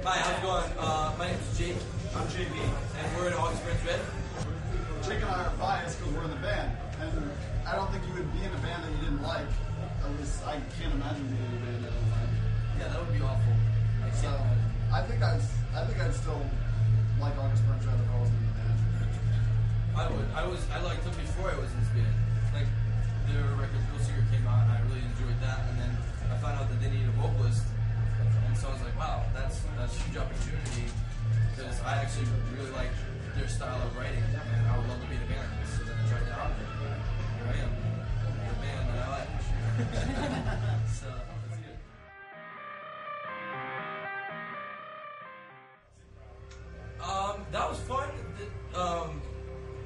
Hi, how's it going? My name's Jake. I'm JB. And we're in August Burns Red. Jake and I are biased because we're in the band. And I don't think you would be in a band that you didn't like. At least I can't imagine being in a band that I don't like. Yeah, that would be awful. So I think I'd still like August Burns Red if I wasn't in the band. I would. I liked them before I was in this band. Like, their record Bill Seeger came out and I really enjoyed that, and then I found out that they needed a vocalist. And so I was like, wow, that's a huge opportunity, because I actually really like their style of writing, and I would love to be in a band. So then I tried it out, and here I am, in a band that I like. So that's good. That was fun.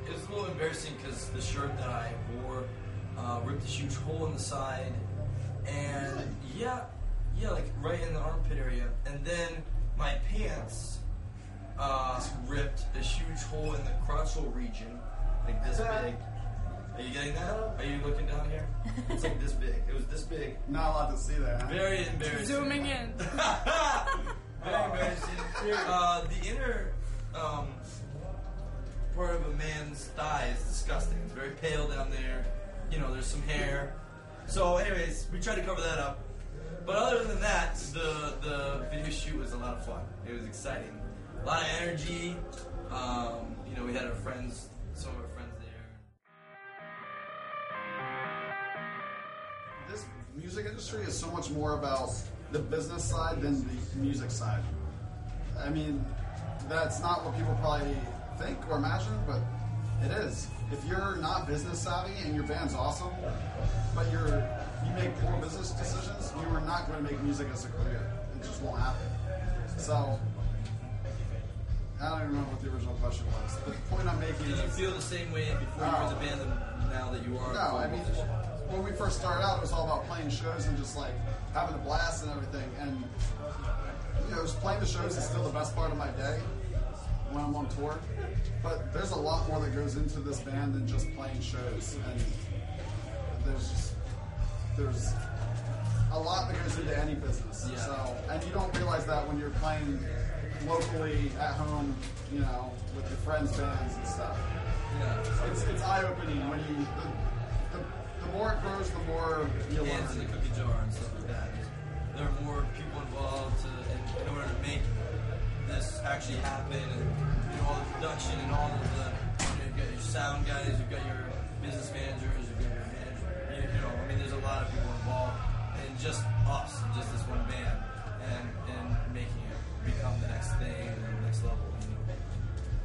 It was a little embarrassing because the shirt that I wore ripped this huge hole in the side, and yeah, like right in the armpit area. And then my pants ripped a huge hole in the crotchal region, like this big. Are you getting that? Are you looking down here? It's like this big. It was this big. Not allowed to see that. Very embarrassing. Zooming in. Very embarrassing. The inner part of a man's thigh is disgusting. It's very pale down there. You know, there's some hair. So anyways, we tried to cover that up. But other than that, the video shoot was a lot of fun. It was exciting. A lot of energy. You know, we had our friends, some of our friends there. This music industry is so much more about the business side than the music side. I mean, that's not what people probably think or imagine, but it is. If you're not business savvy and your band's awesome, but you make poor business decisions, you are not going to make music as a career. It just won't happen. So, I don't even remember what the original question was. But the point I'm making Did is... you feel the same way before you were in the band than now that you are? No, I mean, when we first started out, it was all about playing shows and just like having a blast and everything. And, you know, just playing the shows is still the best part of my day when I'm on tour. But there's a lot more that goes into this band than just playing shows. And there's a lot that goes into any business. Yeah. So, and you don't realize that when you're playing locally at home, you know, with your friends' bands and stuff. Yeah. It's eye-opening when you... The more it grows, the more you learn. Hands in the cookie jar and stuff like that. There are more people involved in order to make this actually happen, and you know, all the production and all of the, you've got your sound guys, you've got your business managers, you've got your manager, you know, I mean, there's a lot of people involved, and just us, just this one band, and making it become the next thing and the next level, you know.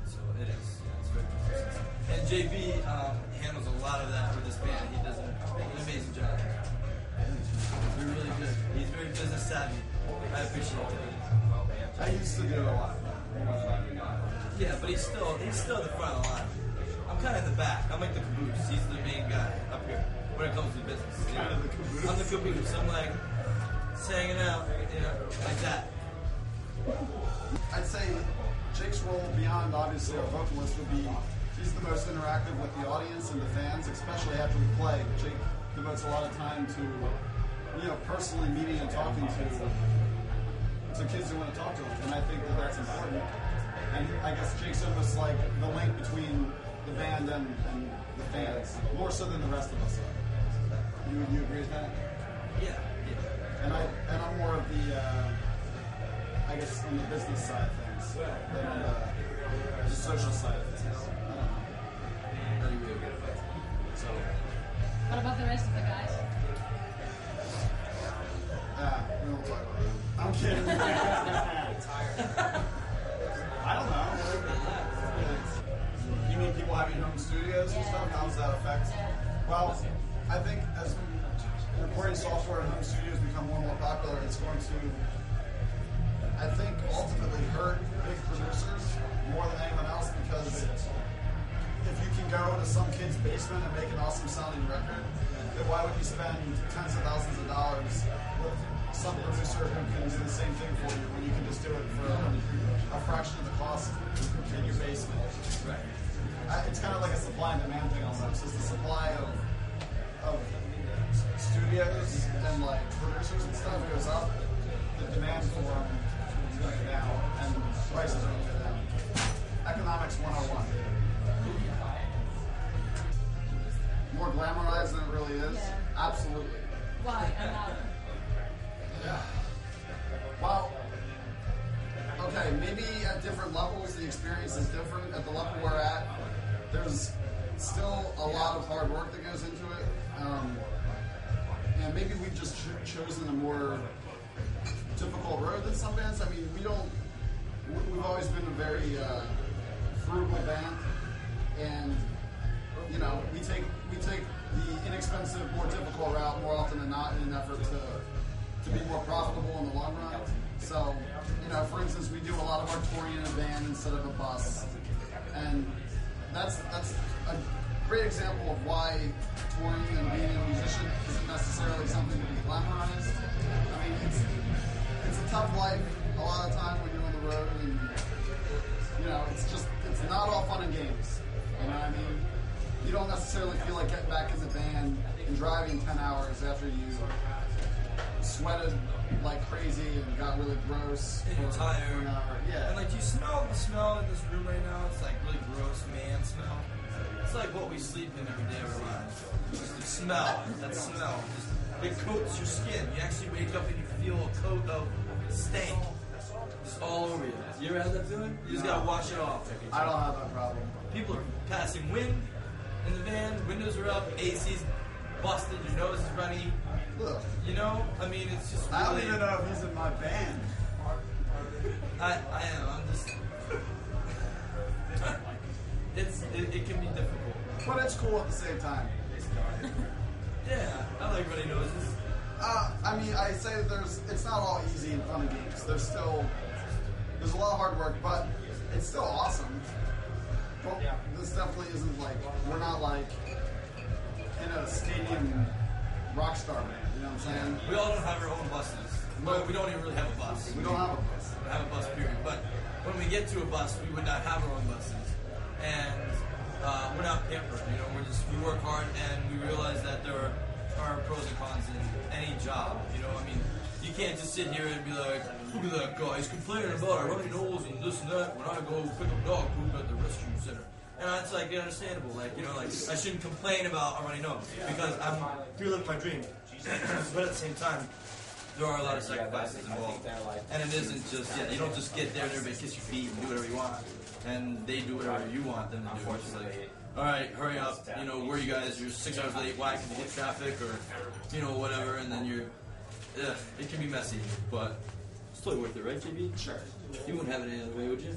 So it is, yeah, it's very difficult. And JB handles a lot of that with this band. He does an amazing job. He's really good. He's very business savvy. I appreciate it. I used to do a lot. Yeah, but he's still the front of the line. I'm kind of in the back. I'm like the caboose. He's the main guy up here when it comes to business. You know? Kind of the caboose. I'm the caboose. I'm like hanging out, you know, like that. I'd say Jake's role beyond obviously our vocalist would be he's the most interactive with the audience and the fans, especially after we play. Jake devotes a lot of time to, you know, personally meeting and talking to kids who want to talk to him, and I think that that's important. And I guess Jake's almost like the link between the band and the fans, more so than the rest of us. You agree with that? Yeah. And I'm more of the I guess on the business side of things than the social side of things. I don't know. So. What about the rest of the guys? We won't talk about it. I'm kidding. I don't know. You mean people having home studios and stuff? How does that affect? Well, I think as recording software and home studios become more and more popular, it's going to, I think, ultimately hurt big producers more than anyone else, because if you can go to some kid's basement and make an awesome sounding record, then why would you spend tens of thousands of dollars with some producer who can do the same thing for you when you can just do it for a fraction of the cost in your basement? Right. It's kind of like a supply and demand thing almost. It's the supply of studios and like producers and stuff goes up, the demand for them is going down. prices are only them. Economics 101. More glamorized than it really is? Yeah. Absolutely. Why? I'm out. Well, okay, maybe at different levels the experience is different. At the level we're at, there's still a lot of hard work that goes into it. And maybe we've just chosen a more difficult road than some bands. I mean, we've always been a very frugal band, and you know, we take the inexpensive, more difficult route more often than not in an effort to be more profitable in the long run. So, you know, for instance, we do a lot of our touring in a van instead of a bus, and that's a great example of why touring and being a musician isn't necessarily something to be glamorized. I mean, it's a tough life a lot of time when you're on the road, and you know, it's not all fun and games. You know what I mean? You don't necessarily feel like getting back in the van and driving 10 hours after you sweated like crazy and got really gross. And you're tired. Yeah. And like, do you smell the smell in this room right now? It's like really gross man smell. It's like what we sleep in every day of our lives. Just the smell. That smell. It coats your skin. You actually wake up and you feel a coat of stank just all over you. You ever had that feeling? You just gotta wash it off. I don't have that problem. People are passing wind in the van, windows are up, AC's busted, your nose is runny. Look, You know? I mean, it's just really... I don't even know if he's in my band. I am. I'm just... it can be difficult. But it's cool at the same time. Yeah, I like runny noses. I mean, I say that it's not all easy and fun and games. There's a lot of hard work, but it's still awesome. Well, this definitely isn't like, we're not like in a stadium rock star band, you know what I'm saying? We all don't have our own buses. Well, we don't even really have a bus. We don't have a bus. We don't have a bus, period. But when we get to a bus, we would not have our own buses. And we're not pampered, you know, we work hard and we realize that there are pros and cons in any job, you know, I mean, you can't just sit here and be like, look at that guy, he's complaining about a runny nose and this and that when I go pick up dog poop at the rescue center. And it's like, understandable, like, you know, like, I shouldn't complain about a runny nose because I'm here living my dream. But at the same time, there are a lot of sacrifices involved. And it isn't just, you don't just get there and everybody kiss your feet and do whatever you want. And they do whatever you want them to do. It's like, all right, hurry up, you know, where are you guys? You're 6 hours late, why? Can you hit traffic or, you know, whatever, and then it can be messy, but it's totally worth it, right, JB? Sure. You wouldn't have it any other way, would you?